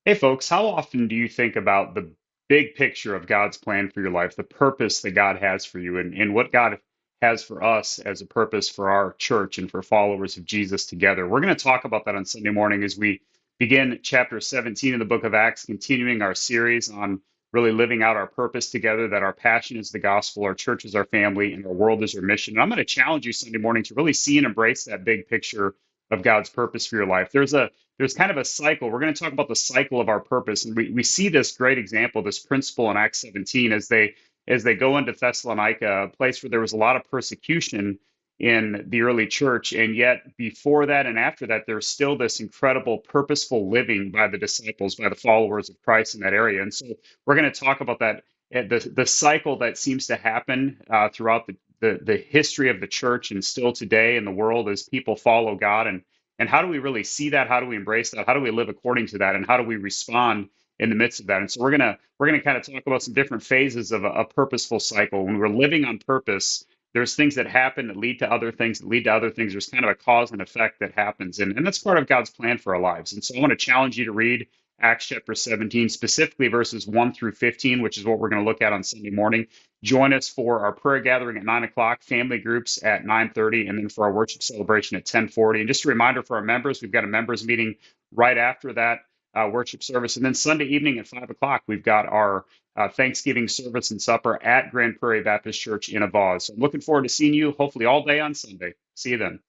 Hey, folks, how often do you think about the big picture of God's plan for your life, the purpose that God has for you, and what God has for us as a purpose for our church and for followers of Jesus together? We're going to talk about that on Sunday morning as we begin chapter 17 of the book of Acts, continuing our series on really living out our purpose together, that our passion is the gospel, our church is our family, and our world is our mission. And I'm going to challenge you Sunday morning to really see and embrace that big picture of God's purpose for your life. There's kind of a cycle. We're going to talk about the cycle of our purpose. And we see this great example, this principle in Acts 17 as they go into Thessalonica, a place where there was a lot of persecution in the early church. And yet before that and after that, there's still this incredible purposeful living by the disciples, by the followers of Christ in that area. And so we're going to talk about that, the cycle that seems to happen throughout the history of the church and still today in the world as people follow God, and how do we really see that? How do we embrace that? How do we live according to that? And how do we respond in the midst of that? And so we're gonna kind of talk about some different phases of a purposeful cycle. When we're living on purpose, there's things that happen that lead to other things that lead to other things. There's kind of a cause and effect that happens, and that's part of God's plan for our lives. And so I want to challenge you to read Acts chapter 17, specifically verses 1 through 15, which is what we're going to look at on Sunday morning. Join us for our prayer gathering at 9 o'clock, family groups at 9:30, and then for our worship celebration at 10:40. And just a reminder for our members, we've got a members meeting right after that worship service. And then Sunday evening at 5 o'clock, we've got our Thanksgiving service and supper at Grand Prairie Baptist Church in Avaz. So I'm looking forward to seeing you, hopefully all day on Sunday. See you then.